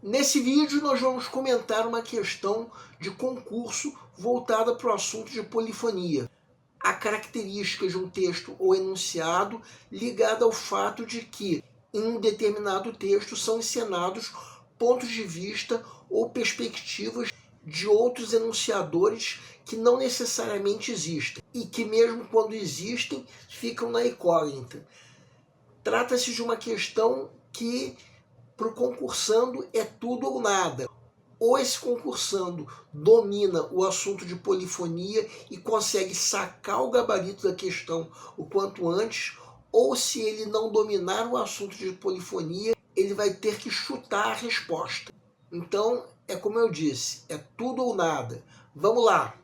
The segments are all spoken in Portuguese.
Nesse vídeo nós vamos comentar uma questão de concurso voltada para o assunto de polifonia. A característica de um texto ou enunciado ligada ao fato de que, em um determinado texto, são encenados pontos de vista ou perspectivas de outros enunciadores que não necessariamente existem e que, mesmo quando existem, ficam na incógnita. Trata-se de uma questão que, para o concursando, é tudo ou nada. Ou esse concursando domina o assunto de polifonia e consegue sacar o gabarito da questão o quanto antes, ou se ele não dominar o assunto de polifonia, ele vai ter que chutar a resposta. Então, é como eu disse, é tudo ou nada. Vamos lá!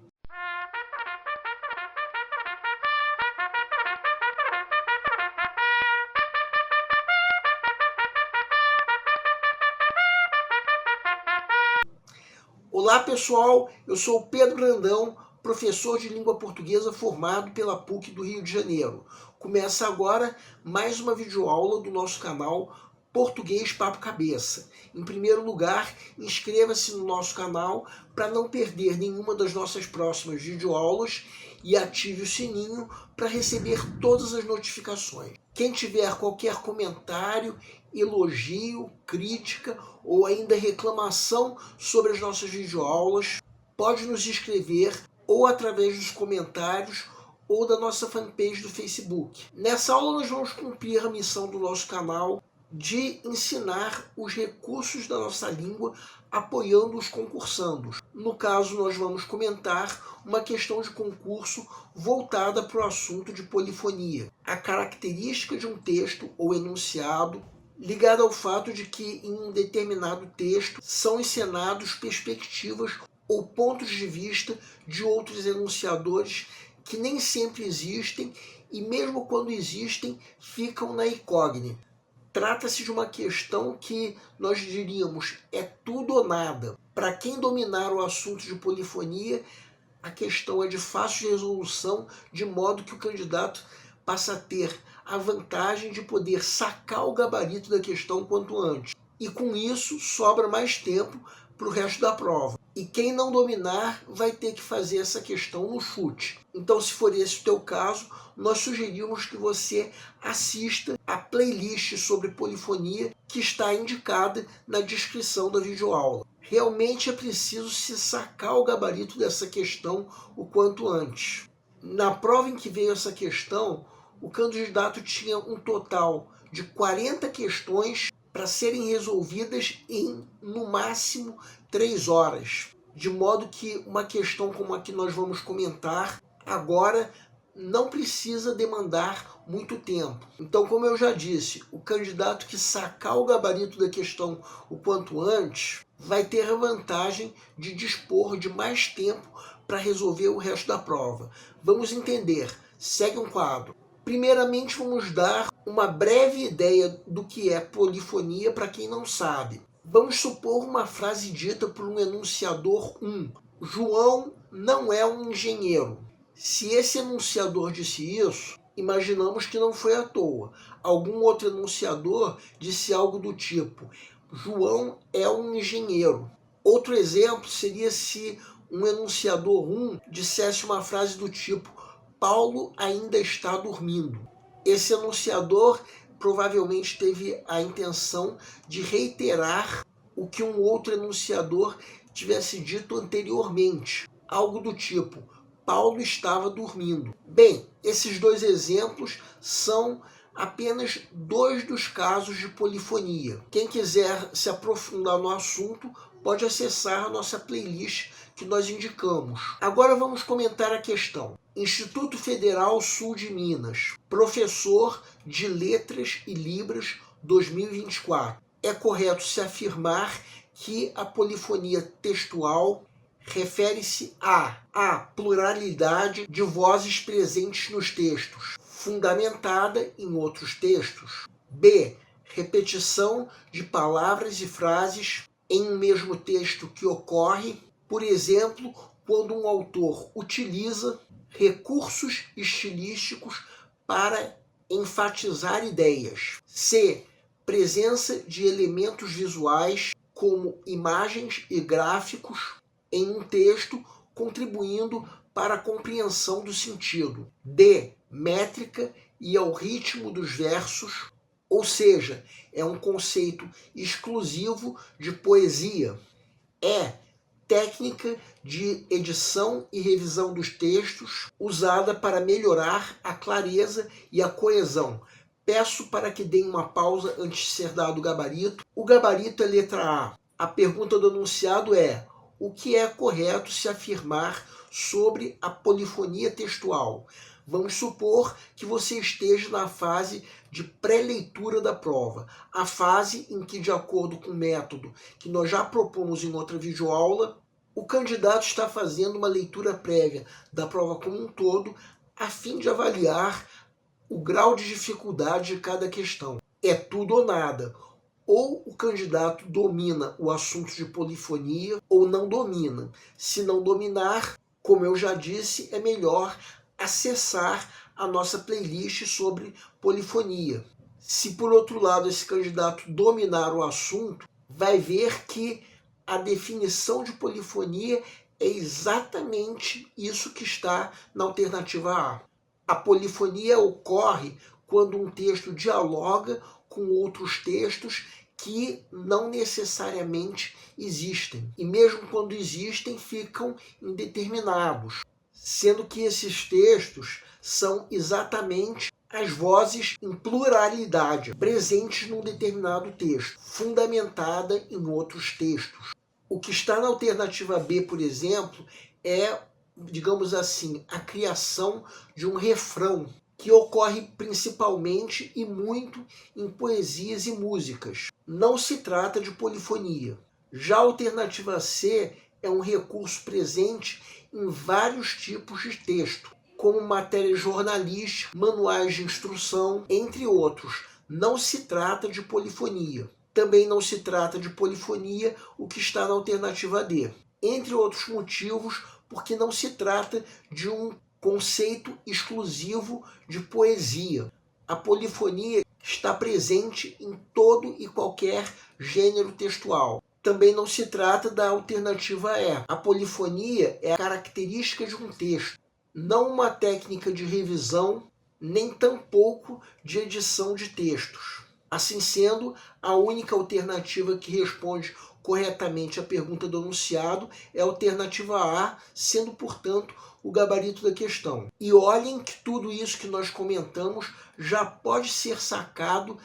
Olá pessoal, eu sou o Pedro Brandão, professor de língua portuguesa formado pela PUC do Rio de Janeiro. Começa agora mais uma videoaula do nosso canal Português Papo Cabeça. Em primeiro lugar, inscreva-se no nosso canal para não perder nenhuma das nossas próximas videoaulas e ative o sininho para receber todas as notificações. Quem tiver qualquer comentário, elogio, crítica ou ainda reclamação sobre as nossas videoaulas, pode nos escrever ou através dos comentários ou da nossa fanpage do Facebook. Nessa aula nós vamos cumprir a missão do nosso canal de ensinar os recursos da nossa língua apoiando os concursandos. No caso, nós vamos comentar uma questão de concurso voltada para o assunto de polifonia. A característica de um texto ou enunciado ligado ao fato de que em um determinado texto são encenados perspectivas ou pontos de vista de outros enunciadores que nem sempre existem e mesmo quando existem ficam na incógnita. Trata-se de uma questão que nós diríamos é tudo ou nada. Para quem dominar o assunto de polifonia, a questão é de fácil resolução, de modo que o candidato passa a ter a vantagem de poder sacar o gabarito da questão quanto antes. E com isso sobra mais tempo para o resto da prova. E quem não dominar vai ter que fazer essa questão no chute. Então, se for esse o teu caso, nós sugerimos que você assista a playlist sobre polifonia que está indicada na descrição da videoaula. Realmente é preciso se sacar o gabarito dessa questão o quanto antes. Na prova em que veio essa questão, o candidato tinha um total de 40 questões para serem resolvidas em, no máximo, 3 horas. De modo que uma questão como a que nós vamos comentar agora não precisa demandar muito tempo. Então, como eu já disse, o candidato que sacar o gabarito da questão o quanto antes vai ter a vantagem de dispor de mais tempo para resolver o resto da prova. Vamos entender. Segue um quadro. Primeiramente, vamos dar uma breve ideia do que é polifonia para quem não sabe. Vamos supor uma frase dita por um enunciador 1. João não é um engenheiro. Se esse enunciador disse isso, imaginamos que não foi à toa. Algum outro enunciador disse algo do tipo: João é um engenheiro. Outro exemplo seria se um enunciador 1 dissesse uma frase do tipo: Paulo ainda está dormindo. Esse enunciador provavelmente teve a intenção de reiterar o que um outro enunciador tivesse dito anteriormente. Algo do tipo: Paulo estava dormindo. Bem, esses dois exemplos são apenas 2 dos casos de polifonia. Quem quiser se aprofundar no assunto pode acessar a nossa playlist que nós indicamos. Agora vamos comentar a questão. Instituto Federal Sul de Minas, professor de Letras e Libras 2024. É correto se afirmar que a polifonia textual refere-se a pluralidade de vozes presentes nos textos, fundamentada em outros textos. B. Repetição de palavras e frases em um mesmo texto que ocorre, por exemplo, quando um autor utiliza recursos estilísticos para enfatizar ideias. C. Presença de elementos visuais como imagens e gráficos em um texto, contribuindo para a compreensão do sentido. D. Métrica e ao ritmo dos versos, ou seja, é um conceito exclusivo de poesia. E. Técnica de edição e revisão dos textos, usada para melhorar a clareza e a coesão. Peço para que deem uma pausa antes de ser dado o gabarito. O gabarito é letra A. A pergunta do enunciado é: o que é correto se afirmar sobre a polifonia textual? Vamos supor que você esteja na fase de pré-leitura da prova, a fase em que, de acordo com o método que nós já propomos em outra videoaula, o candidato está fazendo uma leitura prévia da prova como um todo, a fim de avaliar o grau de dificuldade de cada questão. É tudo ou nada. Ou o candidato domina o assunto de polifonia ou não domina. Se não dominar, como eu já disse, é melhor acessar a nossa playlist sobre polifonia. Se, por outro lado, esse candidato dominar o assunto, vai ver que a definição de polifonia é exatamente isso que está na alternativa A. A polifonia ocorre quando um texto dialoga com outros textos que não necessariamente existem. E mesmo quando existem, ficam indeterminados, sendo que esses textos são exatamente as vozes em pluralidade presentes num determinado texto, fundamentada em outros textos. O que está na alternativa B, por exemplo, é, digamos assim, a criação de um refrão, que ocorre principalmente e muito em poesias e músicas. Não se trata de polifonia. Já a alternativa C é um recurso presente em vários tipos de texto, como matérias jornalísticas, manuais de instrução, entre outros. Não se trata de polifonia. Também não se trata de polifonia o que está na alternativa D. Entre outros motivos, porque não se trata de um conceito exclusivo de poesia. A polifonia está presente em todo e qualquer gênero textual. Também não se trata da alternativa E. A polifonia é a característica de um texto, não uma técnica de revisão, nem tampouco de edição de textos. Assim sendo, a única alternativa que responde corretamente a pergunta do enunciado é a alternativa A, sendo, portanto, o gabarito da questão. E olhem que tudo isso que nós comentamos já pode ser sacado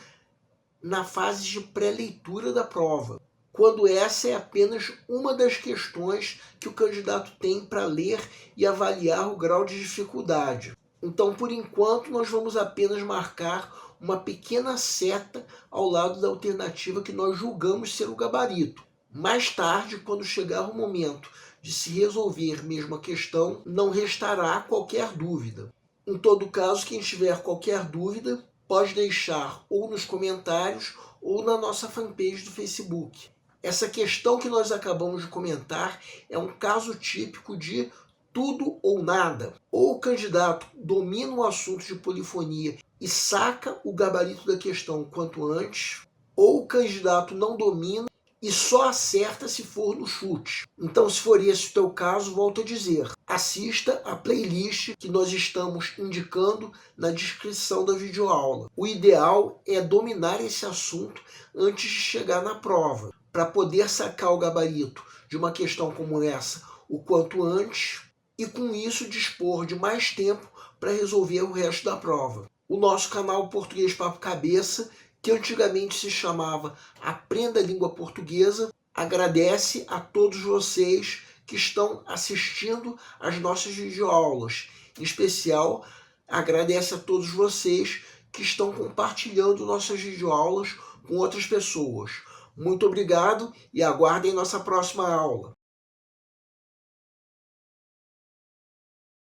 na fase de pré-leitura da prova, quando essa é apenas uma das questões que o candidato tem para ler e avaliar o grau de dificuldade. Então, por enquanto, nós vamos apenas marcar uma pequena seta ao lado da alternativa que nós julgamos ser o gabarito. Mais tarde, quando chegar o momento de se resolver mesmo a questão, não restará qualquer dúvida. Em todo caso, quem tiver qualquer dúvida, pode deixar ou nos comentários ou na nossa fanpage do Facebook. Essa questão que nós acabamos de comentar é um caso típico de tudo ou nada. Ou o candidato domina o assunto de polifonia e saca o gabarito da questão quanto antes, ou o candidato não domina e só acerta se for no chute. Então, se for esse o teu caso, volto a dizer, assista a playlist que nós estamos indicando na descrição da videoaula. O ideal é dominar esse assunto antes de chegar na prova, para poder sacar o gabarito de uma questão como essa o quanto antes e, com isso, dispor de mais tempo para resolver o resto da prova. O nosso canal Português Papo Cabeça, que antigamente se chamava Aprenda a Língua Portuguesa, agradece a todos vocês que estão assistindo às nossas videoaulas. Em especial, agradece a todos vocês que estão compartilhando nossas videoaulas com outras pessoas. Muito obrigado e aguardem nossa próxima aula.